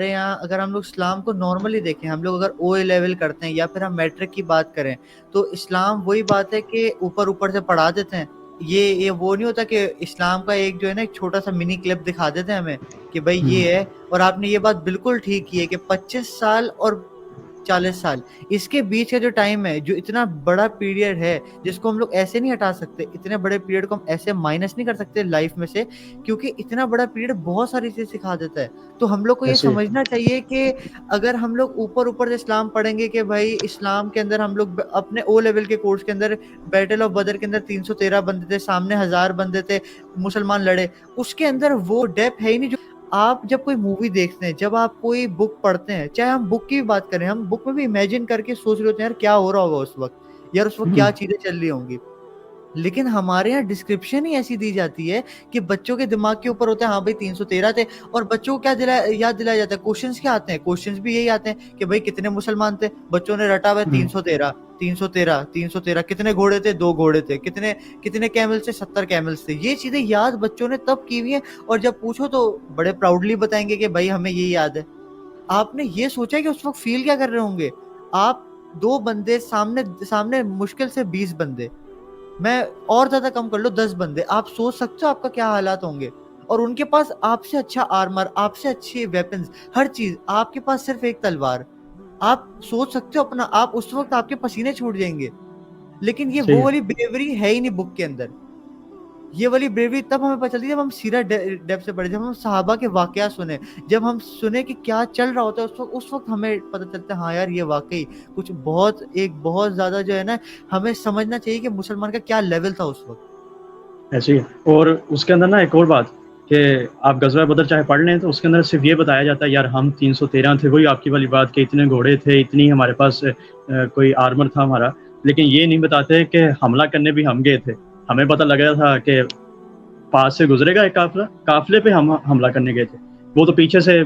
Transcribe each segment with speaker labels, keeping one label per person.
Speaker 1: हमारे यहाँ अगर हम लोग इस्लाम को नॉर्मली देखें, हम लोग अगर ओ लेवल करते हैं या फिर हम मैट्रिक की बात करें, तो इस्लाम वही बात है कि ऊपर ऊपर से पढ़ा देते हैं। ये वो नहीं होता कि इस्लाम का एक जो है ना एक छोटा सा मिनी क्लिप दिखा देते हैं हमें कि भाई
Speaker 2: हम्म,
Speaker 1: ये है। और आपने ये बात बिल्कुल ठीक की है कि 25 साल और 40 साल, इसके बीच का जो टाइम है, जो इतना बड़ा पीरियड है, जिसको हम लोग ऐसे नहीं हटा सकते, इतने बड़े पीरियड को हम ऐसे माइनस नहीं कर सकते लाइफ में से, क्योंकि इतना बड़ा पीरियड बहुत सारी चीजें सिखा देता है। तो हम लोग को ये
Speaker 2: ऐसे ही
Speaker 1: समझना चाहिए कि अगर हम लोग ऊपर ऊपर से इस्लाम पढ़ेंगे कि भाई इस्लाम के अंदर हम लोग अपने ओ लेवल के कोर्स के अंदर बैटल ऑफ बदर के अंदर 313 बंदे थे, सामने 1000 बंदे थे, मुसलमान लड़े, उसके अंदर वो डेप्थ है ही नहीं। जो आप जब कोई मूवी देखते हैं, जब आप कोई बुक पढ़ते हैं, चाहे हम बुक की भी बात करें, हम बुक में भी इमेजिन करके सोच रहे होते हैं यार क्या हो रहा होगा उस वक्त, यार उस वक्त क्या
Speaker 2: हम्म,
Speaker 1: चीजें चल रही होंगी। लेकिन हमारे यहाँ डिस्क्रिप्शन ही ऐसी दी जाती है कि बच्चों के दिमाग के ऊपर होता है हाँ भाई 313 थे। और बच्चों को क्या याद दिलाया जाता है, क्वेश्चंस क्या आते हैं, क्वेश्चंस भी यही आते हैं कि भाई कितने मुसलमान थे, बच्चों ने रटा हुआ है
Speaker 2: हम्म,
Speaker 1: 313, 313, 313, कितने घोड़े थे, 2 घोड़े थे, कितने कितने कैमल्स थे, 70 कैमल्स थे। ये चीजें याद बच्चों ने तब की हुई है, और जब पूछो तो बड़े प्राउडली बताएंगे कि भाई हमें ये याद है। आपने ये सोचा है कि उस वक्त फील क्या कर रहे होंगे आप? दो बंदे सामने सामने, मुश्किल से 20 बंदे, मैं और ज्यादा कम कर लो 10 बंदे, आप सोच सकते हो आपका क्या हालात होंगे। और उनके पास आपसे अच्छा आर्मर, आपसे अच्छे वेपन्स, हर चीज, आपके पास सिर्फ एक तलवार। आप सोच सकते हो अपना, आप उस वक्त आपके पसीने छूट जाएंगे। लेकिन ये
Speaker 2: सही
Speaker 1: वो
Speaker 2: है।
Speaker 1: वाली ब्रेवरी है ही नहीं बुक के अंदर। ये वाली ब्रेवरी तब हमें पता चलती है जब हम सीरा डेप्थ से पढ़े, जब हम सहाबा के वाकया सुने, जब हम सुने कि क्या चल रहा होता है उस वक्त हमें पता चलता है हाँ यार ये वाकई कुछ बहुत, एक बहुत ज्यादा जो है ना, हमें समझना चाहिए कि मुसलमान का क्या लेवल था उस वक्त।
Speaker 2: ऐसे ही है। और उसके अंदर ना एक और बात कि आप गज़वा बदर चाहे पढ़ लें तो उसके अंदर सिर्फ ये बताया जाता है यार हम 313 थे, वही आपकी वाली बात कि इतने घोड़े थे, इतनी हमारे पास कोई आर्मर था हमारा। लेकिन ये नहीं बताते कि हमला करने भी हम गए थे। हमें पता लगा था कि पास से गुजरेगा एक काफिला, काफिले पे हम हमला करने गए थे। वो तो पीछे से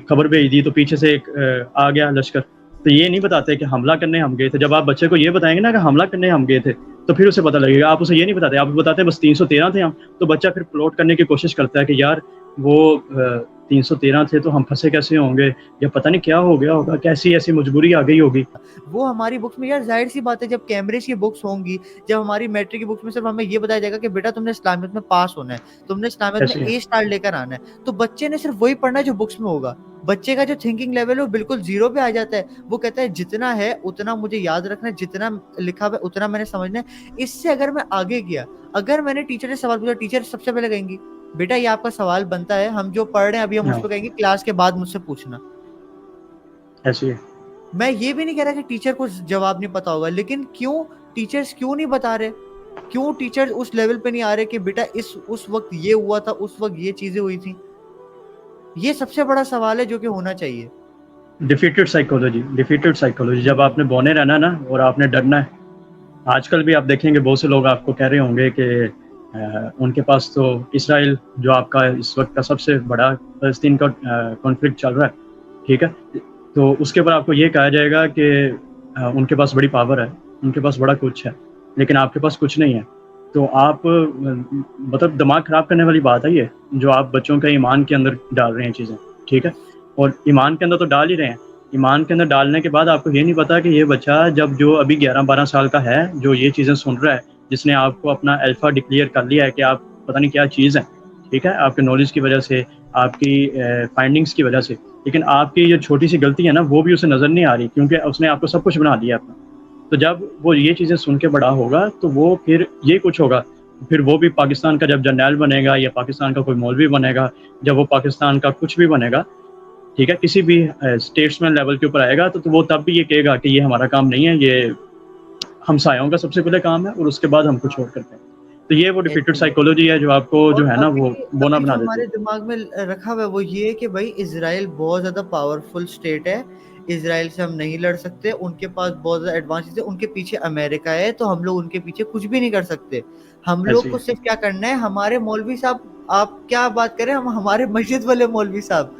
Speaker 2: खबर भेज दी तो पीछे से एक आ गया लश्कर। तो ये नहीं बताते कि हमला करने हम गए थे। जब आप बच्चे को ये बताएंगे ना कि हमला करने हम गए थे, तो फिर उसे पता लगेगा। आप उसे ये नहीं बताते, आप बताते बस 313 थे हम। तो बच्चा फिर प्लॉट करने की कोशिश करता है कि यार वो 313 थे तो हम फंसे कैसे होंगे, या पता नहीं क्या हो गया होगा, कैसी ऐसी मजबूरी आ गई होगी।
Speaker 1: वो हमारी बुक्स में, यार जाहिर सी बात है, जब कैम्ब्रिज की बुक्स होंगी, जब हमारी मैट्रिक की बुक्स में सिर्फ हमें ये बताया जाएगा कि बेटा तुमने इस्लामियत में पास होना है, तुमने इस्लामियत में
Speaker 2: ऐसे ही
Speaker 1: ए स्टार लेकर आना है, तो बच्चे ने सिर्फ वही पढ़ना है जो बुक्स में होगा। बच्चे का जो थिंकिंग लेवल है वो बिल्कुल जीरो पे आ जाता है। वो कहता है जितना है उतना मुझे याद रखना है, जितना लिखा हुआ है उतना मैंने समझना है। इससे अगर मैं आगे गया, अगर मैंने टीचर से सवाल पूछा, टीचर सबसे पहले कहेंगी बेटा ये आपका सवाल बनता है, हम जो पढ़ रहे हैं अभी हम
Speaker 2: हाँ,
Speaker 1: उसको कहेंगे क्लास के बाद मुझसे पूछना।
Speaker 2: ऐसे ही है।
Speaker 1: मैं ये भी नहीं कह रहा कि टीचर को जवाब नहीं पता होगा, लेकिन क्यों टीचर्स क्यों नहीं बता रहे, क्यों टीचर उस लेवल पे नहीं आ रहे कि बेटा इस उस वक्त ये हुआ था, उस वक्त ये चीजें हुई थी। ये सबसे बड़ा सवाल है जो कि होना चाहिए।
Speaker 2: Defeated psychology, defeated psychology. जब आपने बौने रहना ना और आपने डरना है। आजकल भी आप देखेंगे बहुत से लोग आपको कह रहे होंगे कि उनके पास तो इसराइल जो आपका इस वक्त का सबसे बड़ा फ़लस्तीन का कॉन्फ्लिक्ट चल रहा है, ठीक है? तो उसके ऊपर आपको ये कहा जाएगा कि उनके पास बड़ी पावर है, उनके पास बड़ा कुछ है, लेकिन आपके पास कुछ नहीं है। तो आप मतलब दिमाग ख़राब करने वाली बात है ये, जो आप बच्चों के ईमान के अंदर डाल रहे हैं चीज़ें, ठीक है? और ईमान के अंदर तो डाल ही रहे हैं। ईमान के अंदर डालने के बाद आपको ये नहीं पता कि ये बच्चा जब जो अभी 11-12 साल का है, जो ये चीज़ें सुन रहा है, जिसने आपको अपना अल्फ़ा डिक्लेयर कर लिया है कि आप पता नहीं क्या चीज़ है, ठीक है? आपके नॉलेज की वजह से, आपकी फाइंडिंग्स की वजह से। लेकिन आपकी जो छोटी-सी गलती है ना, वो भी उसे नज़र नहीं आ रही, क्योंकि उसने आपको सब कुछ बना दिया अपना। तो जब वो ये चीज़ें सुन के बड़ा होगा, तो वो फिर ये कुछ होगा, फिर वो भी पाकिस्तान का जब जर्नैल बनेगा या पाकिस्तान का कोई मौलवी बनेगा, जब वो पाकिस्तान का कुछ भी बनेगा, ठीक है, किसी भी स्टेट्समैन लेवल के ऊपर आएगा, तो वो तब भी ये कहेगा कि ये हमारा काम नहीं है, ये हमसायों का सबसे पहले काम है और उसके बाद हम कुछ और करते हैं। तो ये वो डिफीटेड
Speaker 1: ऐसे ही है।
Speaker 2: साइकोलॉजी है जो आपको जो
Speaker 1: और
Speaker 2: है ना वो बोना
Speaker 1: अभी
Speaker 2: बना
Speaker 1: जो
Speaker 2: देती
Speaker 1: हमारे
Speaker 2: है।
Speaker 1: दिमाग में रखा हुआ है वो ये है कि भाई इजराइल बहुत ज्यादा पावरफुल स्टेट है, इजराइल से हम नहीं लड़ सकते, उनके पास बहुत ज्यादा एडवांस है, उनके पीछे अमेरिका है, तो हम लोग उनके पीछे कुछ भी नहीं कर सकते। हम लोग
Speaker 2: ऐसी
Speaker 1: को
Speaker 2: है।
Speaker 1: सिर्फ क्या करना है, हमारे मौलवी साहब, आप क्या बात करें, हम हमारे मस्जिद वाले मौलवी साहब,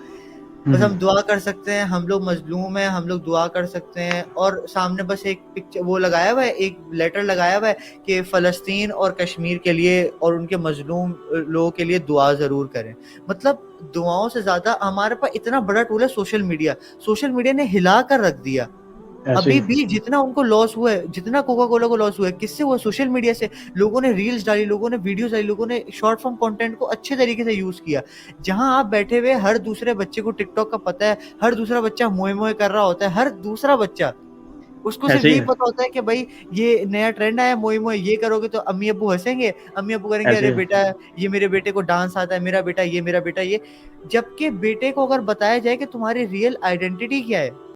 Speaker 1: बस हम दुआ कर सकते हैं, हम लोग मजलूम हैं, हम लोग दुआ कर सकते हैं, और सामने बस एक पिक्चर वो लगाया हुआ है, एक लेटर लगाया हुआ है कि फ़लस्तीन और कश्मीर के लिए और उनके मजलूम लोगों के लिए दुआ ज़रूर करें। मतलब दुआओं से ज़्यादा हमारे पास इतना बड़ा टूल है सोशल मीडिया ने हिला कर रख दिया।
Speaker 2: ऐसे
Speaker 1: अभी
Speaker 2: ही
Speaker 1: भी जितना उनको लॉस हुआ है, जितना कोका कोला को लॉस हुआ है, किससे हुआ? सोशल मीडिया से। लोगों ने रील्स डाली, लोगों ने वीडियोस डाली, लोगों ने शॉर्ट फॉर्म कंटेंट को अच्छे तरीके से यूज किया। जहां आप बैठे हुए हर दूसरे बच्चे को टिकटॉक का पता है, हर दूसरा बच्चा मोए मोए कर रहा होता है, हर दूसरा बच्चा, उसको सिर्फ
Speaker 2: ऐसे ही
Speaker 1: यही
Speaker 2: है,
Speaker 1: पता होता है कि भाई ये नया ट्रेंड आया, मोए मोए ये करोगे तो अम्मी अब्बू हंसेंगे, अम्मी अब्बू करेंगे
Speaker 2: ऐसे
Speaker 1: अरे
Speaker 2: ही है।
Speaker 1: बेटा ये मेरे बेटे को डांस आता है, मेरा बेटा ये। जबकि बेटे को अगर बताया जाए कि तुम्हारी रियल आइडेंटिटी क्या है,